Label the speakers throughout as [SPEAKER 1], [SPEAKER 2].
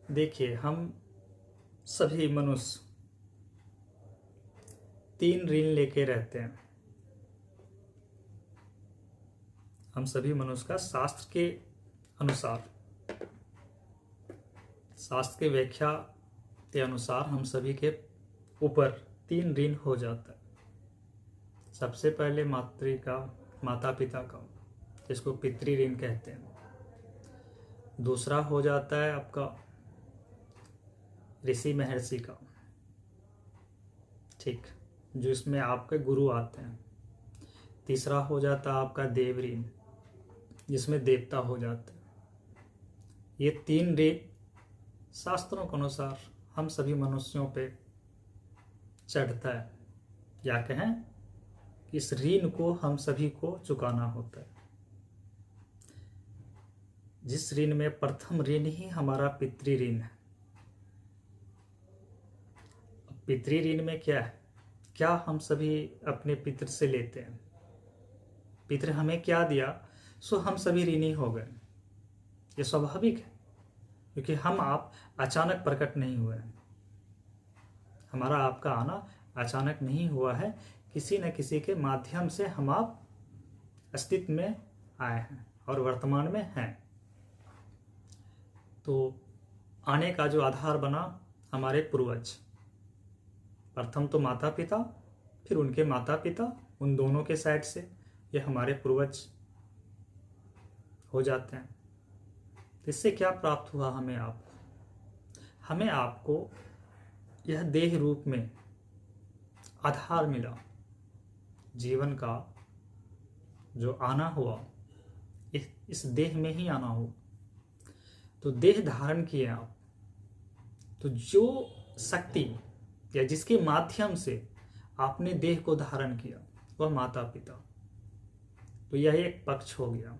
[SPEAKER 1] देखिए, हम सभी मनुष्य 3 ऋण लेके रहते हैं। हम सभी मनुष्य का शास्त्र के अनुसार, शास्त्र के व्याख्या के अनुसार हम सभी के ऊपर 3 ऋण हो जाता है। सबसे पहले माता पिता का, जिसको पितृ ऋण कहते हैं। दूसरा हो जाता है आपका ऋषि महर्षि का, ठीक, जो इसमें आपके गुरु आते हैं। तीसरा हो जाता है आपका देव ऋण, जिसमें देवता हो जाते हैं। ये 3 ऋण शास्त्रों के अनुसार हम सभी मनुष्यों पे चढ़ता है, या कहें इस ऋण को हम सभी को चुकाना होता है। जिस ऋण में प्रथम ऋण ही हमारा पितृ ऋण है। पितृ ऋण में क्या है, क्या हम सभी अपने पितृ से लेते हैं। पितृ हमें क्या दिया, सो हम सभी ऋणी हो गए। ये स्वाभाविक है, क्योंकि हम आप अचानक प्रकट नहीं हुए हैं। हमारा आपका आना अचानक नहीं हुआ है, किसी न किसी के माध्यम से हम आप अस्तित्व में आए हैं और वर्तमान में हैं। तो आने का जो आधार बना हमारे पूर्वज, प्रथम तो माता पिता, फिर उनके माता पिता, उन दोनों के साइड से ये हमारे पूर्वज हो जाते हैं। तो इससे क्या प्राप्त हुआ हमें आपको यह देह रूप में आधार मिला। जीवन का जो आना हुआ, इस देह में ही आना हुआ। तो देह धारण किए आप, तो जो शक्ति या जिसके माध्यम से आपने देह को धारण किया वह माता पिता। तो यह एक पक्ष हो गया,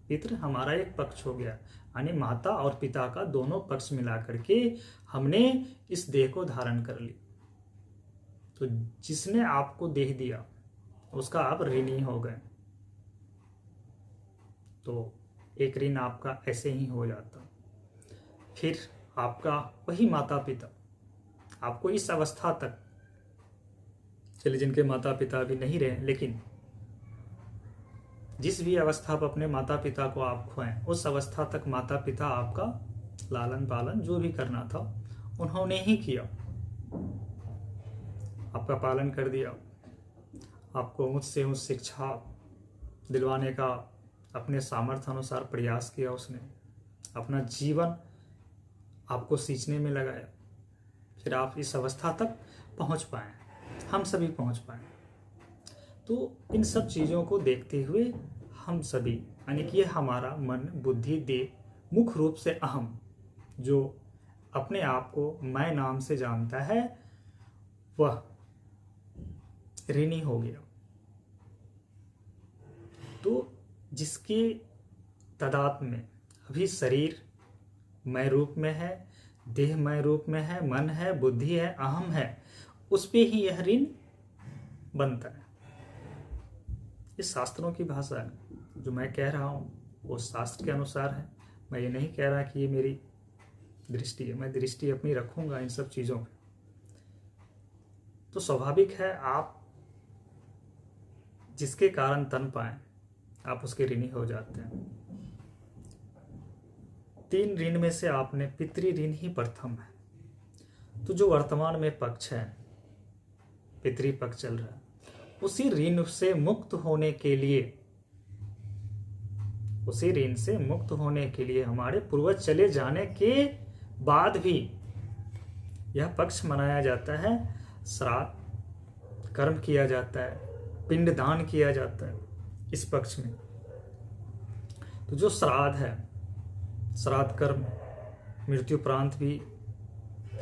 [SPEAKER 1] पितृ हमारा एक पक्ष हो गया, यानी माता और पिता का दोनों पक्ष मिलाकर के हमने इस देह को धारण कर लिया। तो जिसने आपको देह दिया उसका आप ऋणी हो गए। तो एक ऋण आपका ऐसे ही हो जाता। फिर आपका वही माता पिता आपको इस अवस्था तक, चलिए जिनके माता पिता अभी नहीं रहे, लेकिन जिस भी अवस्था पर अपने माता पिता को आप खोएं, उस अवस्था तक माता पिता आपका लालन पालन जो भी करना था उन्होंने ही किया। आपका पालन कर दिया, आपको ऊंच से ऊंच शिक्षा दिलवाने का अपने सामर्थ्य अनुसार प्रयास किया। उसने अपना जीवन आपको सींचने में लगाया, फिर आप इस अवस्था तक पहुंच पाए, हम सभी पहुंच पाए। तो इन सब चीज़ों को देखते हुए हम सभी, यानी कि हमारा मन बुद्धि देह मुख्य रूप से अहम, जो अपने आप को मैं नाम से जानता है, वह ऋणी हो गया। तो जिसके तादाद में अभी शरीर मैं रूप में है, देह मैं रूप में है, मन है, बुद्धि है, अहम है, उस पे ही यह ऋण बनता है। ये शास्त्रों की भाषा है, जो मैं कह रहा हूँ वो शास्त्र के अनुसार है। मैं ये नहीं कह रहा कि ये मेरी दृष्टि है, मैं दृष्टि अपनी रखूंगा इन सब चीज़ों पे। तो स्वाभाविक है, आप जिसके कारण तन पाए आप उसके ऋणी हो जाते हैं। 3 ऋण में से आपने पितृ ऋण ही प्रथम है। तो जो वर्तमान में पक्ष है, पितृ पक्ष चल रहा है, उसी ऋण से मुक्त होने के लिए, उसी ऋण से मुक्त होने के लिए हमारे पूर्वज चले जाने के बाद भी यह पक्ष मनाया जाता है। श्राद्ध कर्म किया जाता है, पिंडदान किया जाता है इस पक्ष में। तो जो श्राद्ध है, श्राद्ध कर्म मृत्युपरांत भी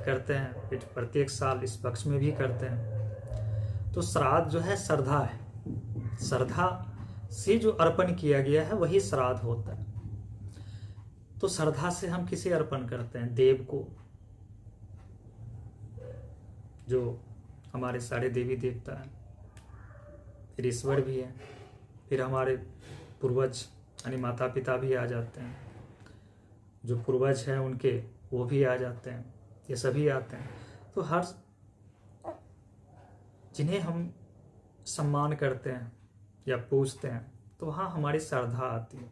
[SPEAKER 1] करते हैं, फिर प्रत्येक साल इस पक्ष में भी करते हैं। तो श्राद्ध जो है श्रद्धा है, श्रद्धा से जो अर्पण किया गया है वही श्राद्ध होता है। तो श्रद्धा से हम किसे अर्पण करते हैं? देव को, जो हमारे सारे देवी देवता हैं, फिर ईश्वर भी है, फिर हमारे पूर्वज यानी माता पिता भी आ जाते हैं। जो पूर्वज हैं उनके, वो भी आ जाते हैं, ये सभी आते हैं। तो हर जिन्हें हम सम्मान करते हैं या पूजते हैं, तो वहाँ हमारी श्रद्धा आती है।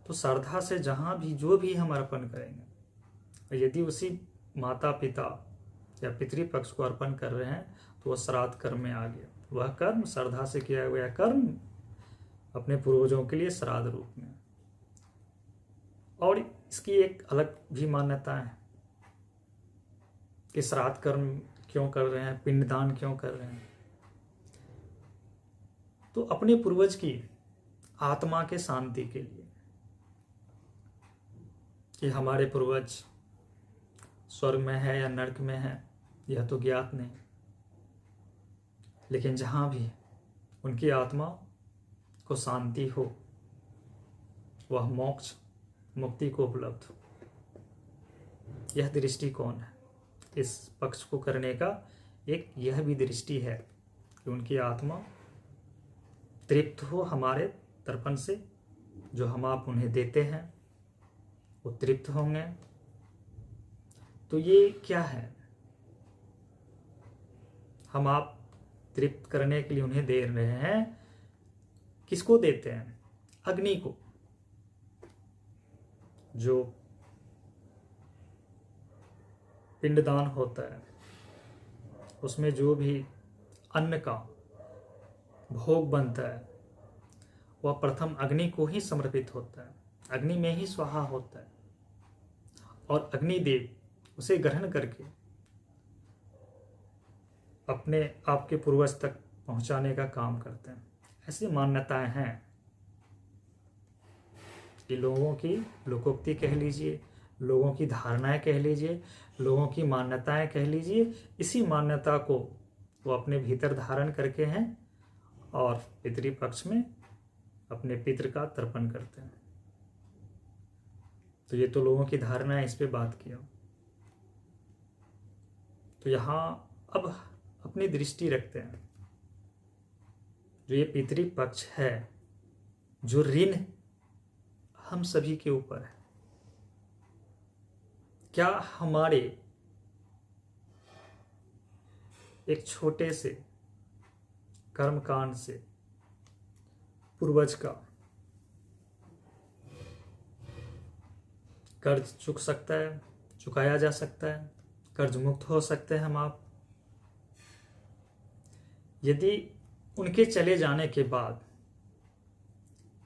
[SPEAKER 1] तो श्रद्धा से जहाँ भी जो भी हम अर्पण करेंगे, यदि उसी माता पिता या पितृपक्ष को अर्पण कर रहे हैं, तो वह श्राद्ध कर्म में आ गया। वह कर्म, श्रद्धा से किया गया कर्म, अपने पूर्वजों के लिए श्राद्ध रूप में। और इसकी एक अलग भी मान्यता है कि श्राद्ध कर्म क्यों कर रहे हैं, पिंडदान क्यों कर रहे हैं। तो अपने पूर्वज की आत्मा के शांति के लिए, कि हमारे पूर्वज स्वर्ग में है या नरक में है यह तो ज्ञात नहीं, लेकिन जहाँ भी उनकी आत्मा को शांति हो, वह मोक्ष मुक्ति को उपलब्ध हो। यह दृष्टिकोण है। इस पक्ष को करने का एक यह भी दृष्टि है कि उनकी आत्मा तृप्त हो हमारे तर्पण से, जो हम आप उन्हें देते हैं वो तृप्त होंगे। तो ये क्या है, हम आप तृप्त करने के लिए उन्हें दे रहे हैं। किसको देते हैं? अग्नि को। जो पिंडदान होता है उसमें जो भी अन्न का भोग बनता है वह प्रथम अग्नि को ही समर्पित होता है, अग्नि में ही स्वाहा होता है, और अग्निदेव उसे ग्रहण करके अपने आपके पूर्वज तक पहुंचाने का काम करते हैं। ऐसी मान्यताएं हैं कि लोगों की लोकोक्ति कह लीजिए, लोगों की धारणाएं कह लीजिए, लोगों की मान्यताएं कह लीजिए, इसी मान्यता को वो अपने भीतर धारण करके हैं और पितृपक्ष में अपने पितृ का तर्पण करते हैं। तो ये तो लोगों की धारणा है, इस पे बात किया। तो यहाँ अब अपनी दृष्टि रखते हैं, जो ये पितृपक्ष है, जो ऋण हम सभी के ऊपर है, क्या हमारे एक छोटे से कर्मकांड से पूर्वज का कर्ज चुक सकता है, चुकाया जा सकता है, कर्ज मुक्त हो सकते हैं हम आप? यदि उनके चले जाने के बाद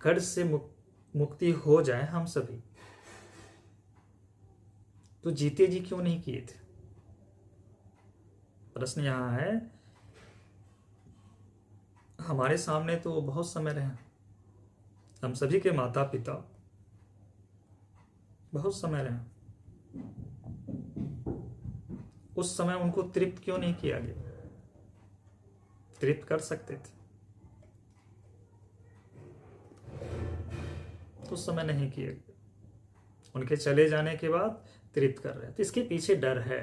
[SPEAKER 1] कर्ज से मुक्ति हो जाए हम सभी, तो जीते जी क्यों नहीं किए थे? प्रश्न यहां है। हमारे सामने तो बहुत समय रहे, हम सभी के माता पिता बहुत समय रहे, उस समय उनको तृप्त क्यों नहीं किया गया? तृप्त कर सकते थे, तो उस समय नहीं किया गया। उनके चले जाने के बाद तृप्त कर रहे हैं। तो इसके पीछे डर है,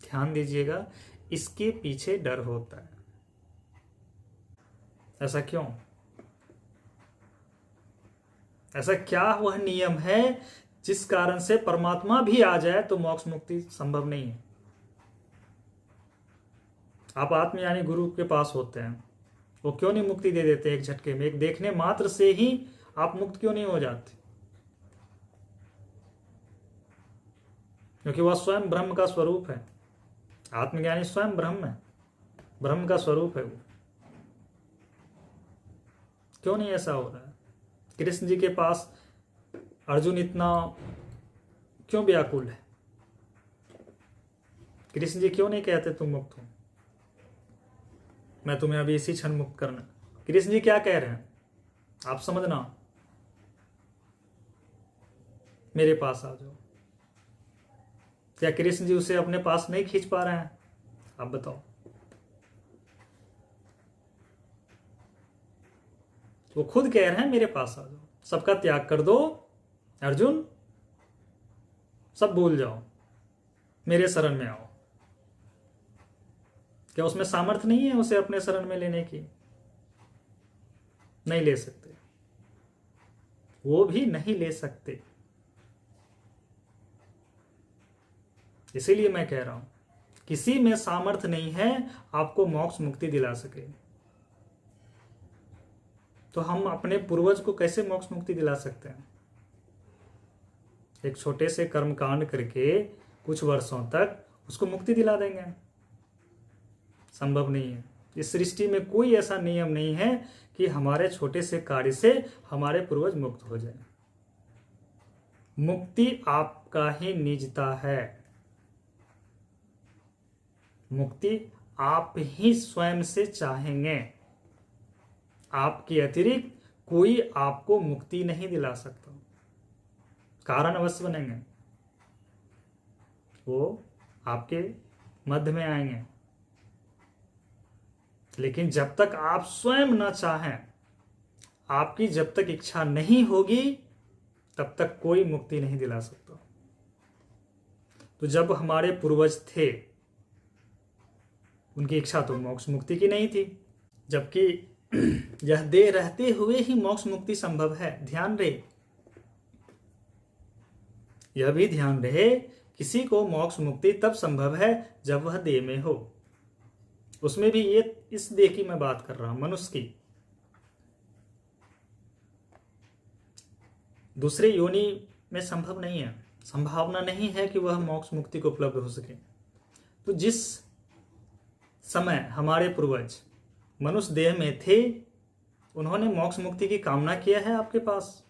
[SPEAKER 1] ध्यान दीजिएगा, इसके पीछे डर होता है। ऐसा क्यों? ऐसा क्या वह नियम है जिस कारण से परमात्मा भी आ जाए तो मोक्ष मुक्ति संभव नहीं है? आप आत्मज्ञानी गुरु के पास होते हैं, वो क्यों नहीं मुक्ति दे देते एक झटके में? एक देखने मात्र से ही आप मुक्त क्यों नहीं हो जाते? क्योंकि वह स्वयं ब्रह्म का स्वरूप है। आत्मज्ञानी स्वयं ब्रह्म है, ब्रह्म का स्वरूप है वो। क्यों नहीं ऐसा हो रहा है? कृष्ण जी के पास अर्जुन इतना क्यों व्याकुल है? कृष्ण जी क्यों नहीं कहते तुम मुक्त हो, मैं तुम्हें अभी इसी क्षण मुक्त करना? कृष्ण जी क्या कह रहे हैं आप समझना, मेरे पास आ जाओ। क्या कृष्ण जी उसे अपने पास नहीं खींच पा रहे हैं? आप बताओ। वो खुद कह रहे हैं मेरे पास आ जाओ, सबका त्याग कर दो अर्जुन, सब भूल जाओ, मेरे शरण में आओ। क्या उसमें सामर्थ्य नहीं है उसे अपने शरण में लेने की? नहीं ले सकते, वो भी नहीं ले सकते। इसीलिए मैं कह रहा हूं किसी में सामर्थ्य नहीं है आपको मोक्ष मुक्ति दिला सके। तो हम अपने पूर्वज को कैसे मोक्ष मुक्ति दिला सकते हैं? एक छोटे से कर्मकांड करके कुछ वर्षों तक उसको मुक्ति दिला देंगे? संभव नहीं है। इस सृष्टि में कोई ऐसा नियम नहीं है कि हमारे छोटे से कार्य से हमारे पूर्वज मुक्त हो जाए। मुक्ति आपका ही निजता है। मुक्ति आप ही स्वयं से चाहेंगे। आपके अतिरिक्त कोई आपको मुक्ति नहीं दिला सकता। कारण अवश्य बनेंगे, वो आपके मध्य में आएंगे, लेकिन जब तक आप स्वयं न चाहें, आपकी जब तक इच्छा नहीं होगी, तब तक कोई मुक्ति नहीं दिला सकता। तो जब हमारे पूर्वज थे, उनकी इच्छा तो मोक्ष मुक्ति की नहीं थी, जबकि यह देह रहते हुए ही मोक्ष मुक्ति संभव है। ध्यान रहे, यह भी ध्यान रहे, किसी को मोक्ष मुक्ति तब संभव है जब वह देह में हो। उसमें भी ये इस देह की मैं बात कर रहा हूं, मनुष्य की। दूसरे योनि में संभव नहीं है, संभावना नहीं है कि वह मोक्ष मुक्ति को उपलब्ध हो सके। तो जिस समय हमारे पूर्वज मनुष्य देह में थे, उन्होंने मोक्ष मुक्ति की कामना किया है आपके पास?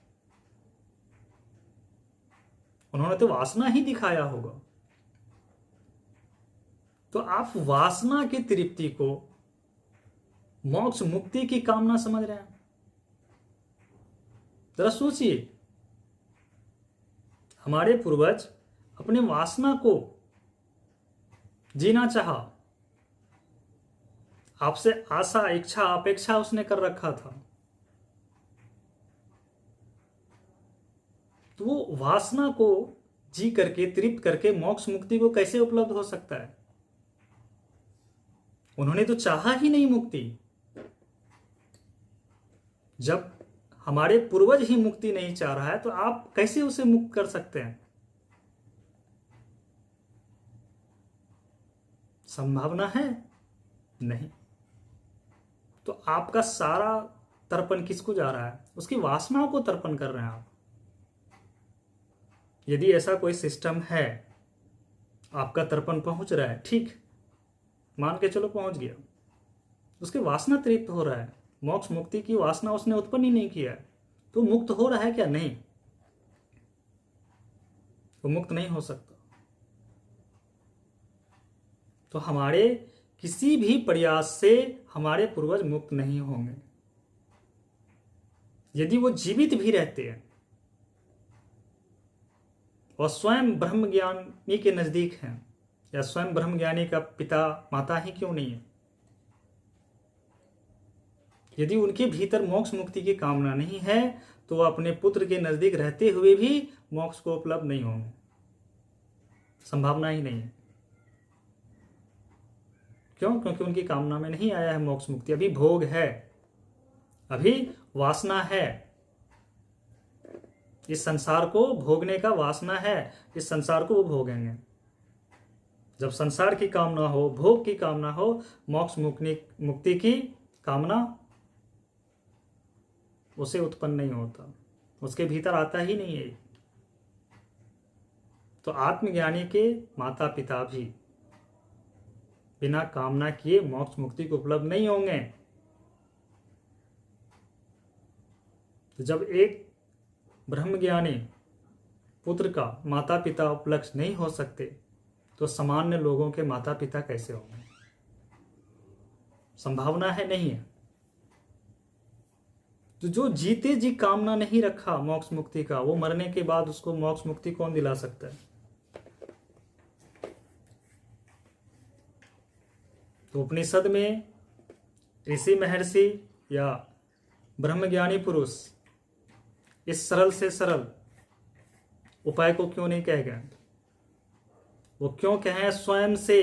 [SPEAKER 1] उन्होंने तो वासना ही दिखाया होगा। तो आप वासना की तृप्ति को मोक्ष मुक्ति की कामना समझ रहे हैं? जरा सोचिए, हमारे पूर्वज अपने वासना को जीना चाहा, आपसे आशा, इच्छा, अपेक्षा उसने कर रखा था, तो वो वासना को जी करके, तृप्त करके मोक्ष मुक्ति को कैसे उपलब्ध हो सकता है? उन्होंने तो चाहा ही नहीं मुक्ति। जब हमारे पूर्वज ही मुक्ति नहीं चाह रहा है, तो आप कैसे उसे मुक्त कर सकते हैं? संभावना है नहीं। तो आपका सारा तर्पण किसको जा रहा है? उसकी वासनाओं को तर्पण कर रहे हैं आप। यदि ऐसा कोई सिस्टम है, आपका तर्पण पहुंच रहा है, ठीक, मान के चलो पहुंच गया, उसकी वासना तृप्त हो रहा है, मोक्ष मुक्ति की वासना उसने उत्पन्न ही नहीं किया है, तो मुक्त हो रहा है क्या? नहीं, वो मुक्त नहीं हो सकता। तो हमारे किसी भी प्रयास से हमारे पूर्वज मुक्त नहीं होंगे। यदि वो जीवित भी रहते हैं और स्वयं ब्रह्म ज्ञानी के नजदीक हैं, या स्वयं ब्रह्म ज्ञानी का पिता माता ही क्यों नहीं है, यदि उनके भीतर मोक्ष मुक्ति की कामना नहीं है, तो वह अपने पुत्र के नजदीक रहते हुए भी मोक्ष को उपलब्ध नहीं होंगे। संभावना ही नहीं है। क्यों? क्योंकि उनकी कामना में नहीं आया है मोक्ष मुक्ति। अभी भोग है, अभी वासना है, इस संसार को भोगने का वासना है, इस संसार को वो भोगेंगे। जब संसार की कामना हो, भोग की कामना हो, मोक्ष मुक्ति की कामना उसे उत्पन्न नहीं होता, उसके भीतर आता ही नहीं है। तो आत्मज्ञानी के माता पिता भी बिना कामना किए मोक्ष मुक्ति को उपलब्ध नहीं होंगे। तो जब एक ब्रह्मज्ञानी पुत्र का माता पिता उपलक्ष नहीं हो सकते, तो सामान्य लोगों के माता पिता कैसे होंगे? संभावना है नहीं है। तो जो जीते जी कामना नहीं रखा मोक्ष मुक्ति का, वो मरने के बाद उसको मोक्ष मुक्ति कौन दिला सकता है? तो उपनिषद में ऋषि महर्षि या ब्रह्मज्ञानी पुरुष इस सरल से सरल उपाय को क्यों नहीं कह गए? वो क्यों कहें स्वयं से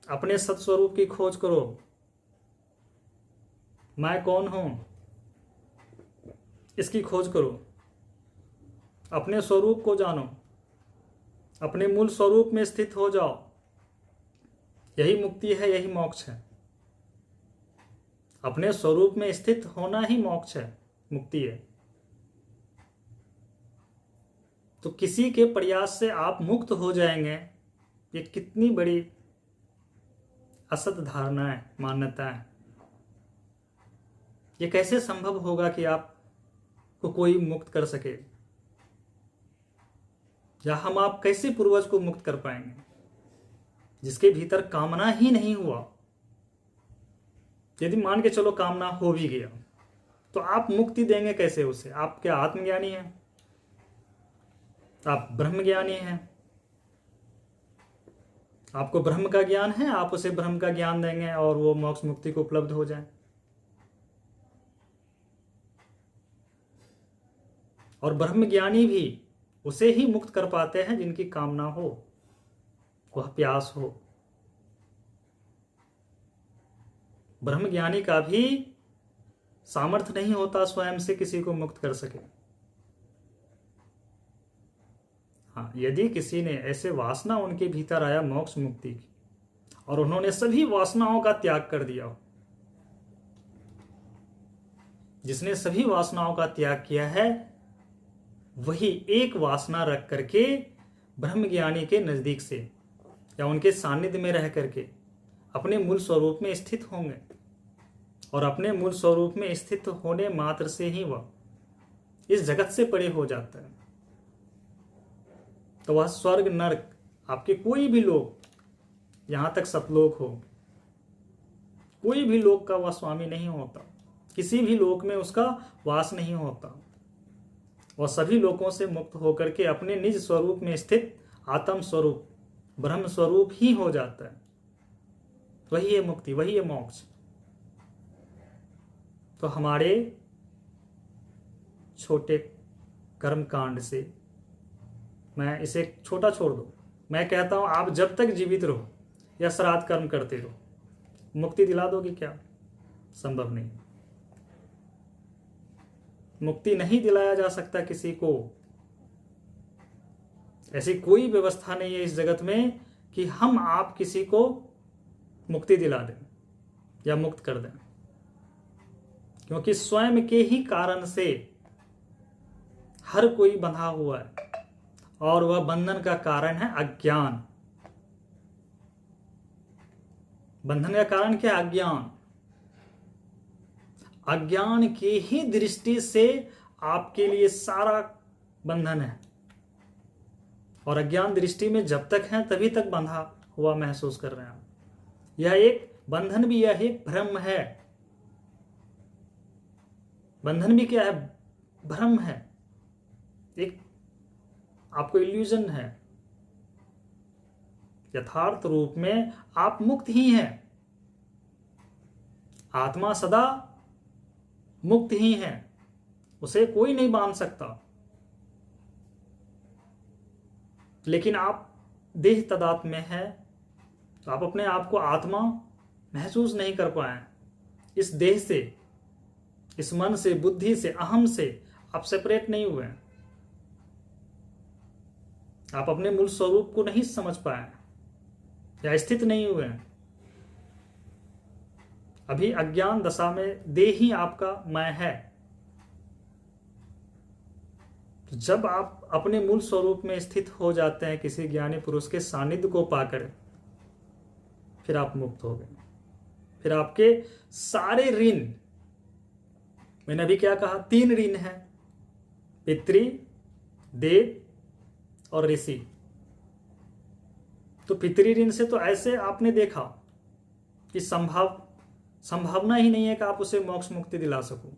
[SPEAKER 1] अपने सत्स्वरूप की खोज करो, मैं कौन हूं इसकी खोज करो, अपने स्वरूप को जानो, अपने मूल स्वरूप में स्थित हो जाओ। यही मुक्ति है, यही मोक्ष है। अपने स्वरूप में स्थित होना ही मोक्ष है, मुक्ति है। तो किसी के प्रयास से आप मुक्त हो जाएंगे, ये कितनी बड़ी असत धारणा है, मान्यता है। ये कैसे संभव होगा कि आपको कोई मुक्त कर सके, या आप कैसे पूर्वज को मुक्त कर पाएंगे जिसके भीतर कामना ही नहीं हुआ। यदि मान के चलो कामना हो भी गया तो आप मुक्ति देंगे कैसे उसे? आप क्या आत्मज्ञानी हैं? आप ब्रह्म ज्ञानी हैं। आपको ब्रह्म का ज्ञान है, आप उसे ब्रह्म का ज्ञान देंगे और वो मोक्ष मुक्ति को उपलब्ध हो जाए। और ब्रह्म ज्ञानी भी उसे ही मुक्त कर पाते हैं जिनकी कामना हो, वह प्यास हो। ब्रह्म ज्ञानी का भी सामर्थ्य नहीं होता स्वयं से किसी को मुक्त कर सके। हाँ, यदि किसी ने ऐसे वासना उनके भीतर आया मोक्ष मुक्ति की, और उन्होंने सभी वासनाओं का त्याग कर दिया, जिसने सभी वासनाओं का त्याग किया है वही एक वासना रख करके ब्रह्म ज्ञानी के नजदीक से या उनके सानिध्य में रह करके अपने मूल स्वरूप में स्थित होंगे। और अपने मूल स्वरूप में स्थित होने मात्र से ही वह इस जगत से परे हो जाता है। तो वह स्वर्ग नरक, आपके कोई भी लोक, यहां तक सतलोक हो, कोई भी लोक का वह स्वामी नहीं होता। किसी भी लोक में उसका वास नहीं होता। वह सभी लोकों से मुक्त होकर के अपने निज स्वरूप में स्थित आत्म स्वरूप, ब्रह्म स्वरूप ही हो जाता है। वही है मुक्ति, वही है मोक्ष। तो हमारे छोटे कर्म कांड से, मैं इसे छोटा छोड़ दो, मैं कहता हूं आप जब तक जीवित रहो या श्राद्ध कर्म करते रहो, मुक्ति दिला दोगे क्या? संभव नहीं। मुक्ति नहीं दिलाया जा सकता किसी को। ऐसी कोई व्यवस्था नहीं है इस जगत में कि हम आप किसी को मुक्ति दिला दें या मुक्त कर दें, क्योंकि स्वयं के ही कारण से हर कोई बंधा हुआ है, और वह बंधन का कारण है अज्ञान। बंधन का कारण क्या? अज्ञान। अज्ञान की ही दृष्टि से आपके लिए सारा बंधन है, और अज्ञान दृष्टि में जब तक है तभी तक बंधा हुआ महसूस कर रहे हैं आप। यह एक बंधन भी, यह एक भ्रम है। बंधन भी क्या है? भ्रम है, एक आपको इल्यूजन है। यथार्थ रूप में आप मुक्त ही हैं। आत्मा सदा मुक्त ही है, उसे कोई नहीं बांध सकता। लेकिन आप देह तादात्म्य में है, तो आप अपने आप को आत्मा महसूस नहीं कर पाए। इस देह से, इस मन से, बुद्धि से, अहम से आप सेपरेट नहीं हुए। आप अपने मूल स्वरूप को नहीं समझ पाए या स्थित नहीं हुए। अभी अज्ञान दशा में देह ही आपका मैं है। तो जब आप अपने मूल स्वरूप में स्थित हो जाते हैं किसी ज्ञानी पुरुष के सानिध्य को पाकर, फिर आप मुक्त हो गए। फिर आपके सारे ऋण, मैंने अभी क्या कहा, 3 ऋण है, पितृ, देव और ऋषि। तो पितृ ऋण से तो ऐसे आपने देखा कि संभावना ही नहीं है कि आप उसे मोक्ष मुक्ति दिला सको,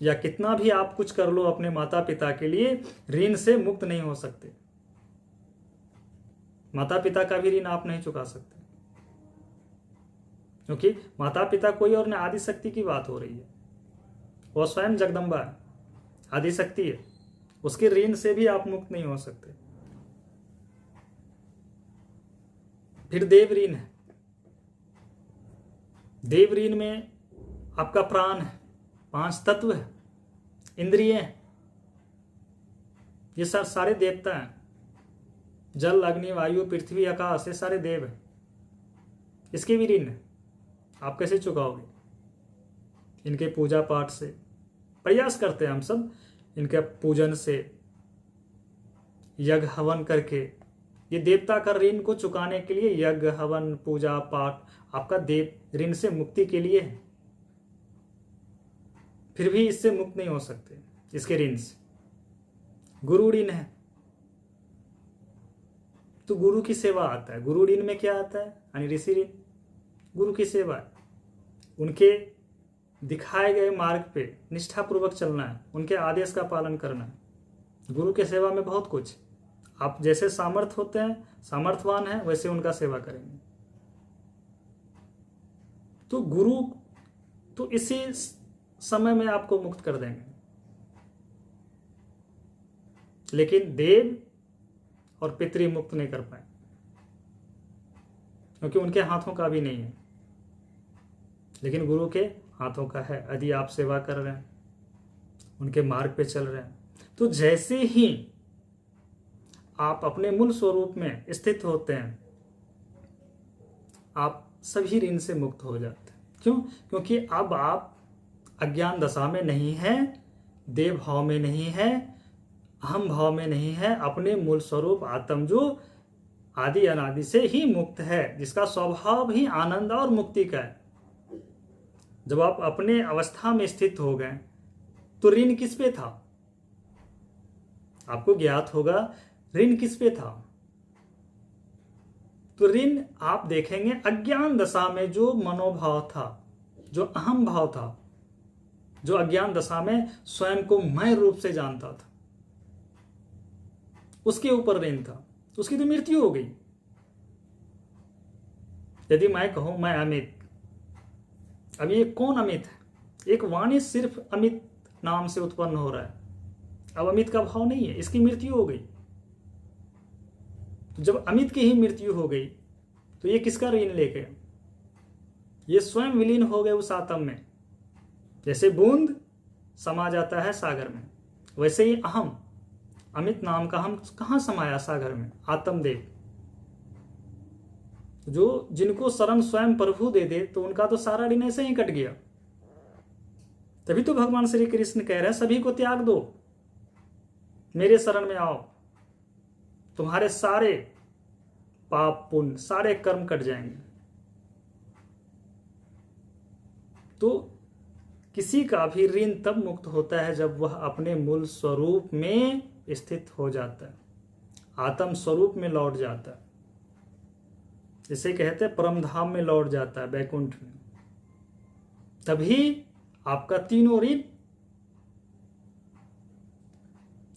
[SPEAKER 1] या कितना भी आप कुछ कर लो अपने माता पिता के लिए, ऋण से मुक्त नहीं हो सकते। माता पिता का भी ऋण आप नहीं चुका सकते, क्योंकि माता पिता कोई और नहीं, आदि शक्ति की बात हो रही है। वह स्वयं जगदम्बा है, आदि शक्ति है, उसके ऋण से भी आप मुक्त नहीं हो सकते। फिर देव ऋण है। देव ऋण में आपका प्राण है, 5 तत्व है, इंद्रिय है, ये सारे देवता हैं। जल, अग्नि, वायु, पृथ्वी, आकाश, ये सारे देव हैं, इसके भी ऋण है। आप कैसे चुकाओगे? इनके पूजा पाठ से प्रयास करते हैं हम सब, इनके पूजन से, यज्ञ हवन करके। ये देवता का ऋण को चुकाने के लिए यज्ञ हवन पूजा पाठ आपका देव ऋण से मुक्ति के लिए है। फिर भी इससे मुक्त नहीं हो सकते, इसके ऋण से। गुरु ऋण है तो गुरु की सेवा आता है। गुरु ऋण में क्या आता है? यानी ऋषि ऋण, गुरु की सेवा है। उनके दिखाए गए मार्ग पे निष्ठापूर्वक चलना है, उनके आदेश का पालन करना है। गुरु के सेवा में बहुत कुछ, आप जैसे सामर्थ होते हैं, सामर्थवान हैं, वैसे उनका सेवा करेंगे। तो गुरु तो इसी समय में आपको मुक्त कर देंगे, लेकिन देव और पितृ मुक्त नहीं कर पाए, क्योंकि उनके हाथों का भी नहीं है। लेकिन गुरु के हाथों का है। यदि आप सेवा कर रहे हैं, उनके मार्ग पे चल रहे हैं, तो जैसे ही आप अपने मूल स्वरूप में स्थित होते हैं, आप सभी ऋण से मुक्त हो जाते हैं। क्यों? क्योंकि अब आप अज्ञान दशा में नहीं है, देव भाव में नहीं है, अहम भाव में नहीं है। अपने मूल स्वरूप आत्म जो आदि अनादि से ही मुक्त है, जिसका स्वभाव ही आनंद और मुक्ति का है। जब आप अपने अवस्था में स्थित हो गए तो ऋण किस पे था? आपको ज्ञात होगा ऋण किस पे था। तो ऋण आप देखेंगे अज्ञान दशा में जो मनोभाव था, जो अहम भाव था, जो अज्ञान दशा में स्वयं को मैं रूप से जानता था, उसके ऊपर ऋण था। उसकी तो मृत्यु हो गई। यदि मैं कहूं मैं अमित, अब ये कौन अमित है? एक वाणी सिर्फ अमित नाम से उत्पन्न हो रहा है, अब अमित का भाव नहीं है, इसकी मृत्यु हो गई। तो जब अमित की ही मृत्यु हो गई तो ये किसका ऋण लेके? ये स्वयं विलीन हो गए उस आत्म में। जैसे बूंद समा जाता है सागर में, वैसे ही अहम अमित नाम का हम कहां समाया? सागर में। आत्मदेव जो जिनको शरण स्वयं प्रभु दे दे तो उनका तो सारा ऋण ऐसे ही कट गया। तभी तो भगवान श्री कृष्ण कह रहे हैं सभी को त्याग दो, मेरे शरण में आओ, तुम्हारे सारे पाप पुण्य सारे कर्म कट जाएंगे। तो किसी का भी ऋण तब मुक्त होता है जब वह अपने मूल स्वरूप में स्थित हो जाता है, आत्म स्वरूप में लौट जाता है। जिसे कहते हैं परम धाम में लौट जाता है, वैकुंठ में। तभी आपका तीनों ऋण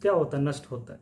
[SPEAKER 1] क्या होता है? नष्ट होता है।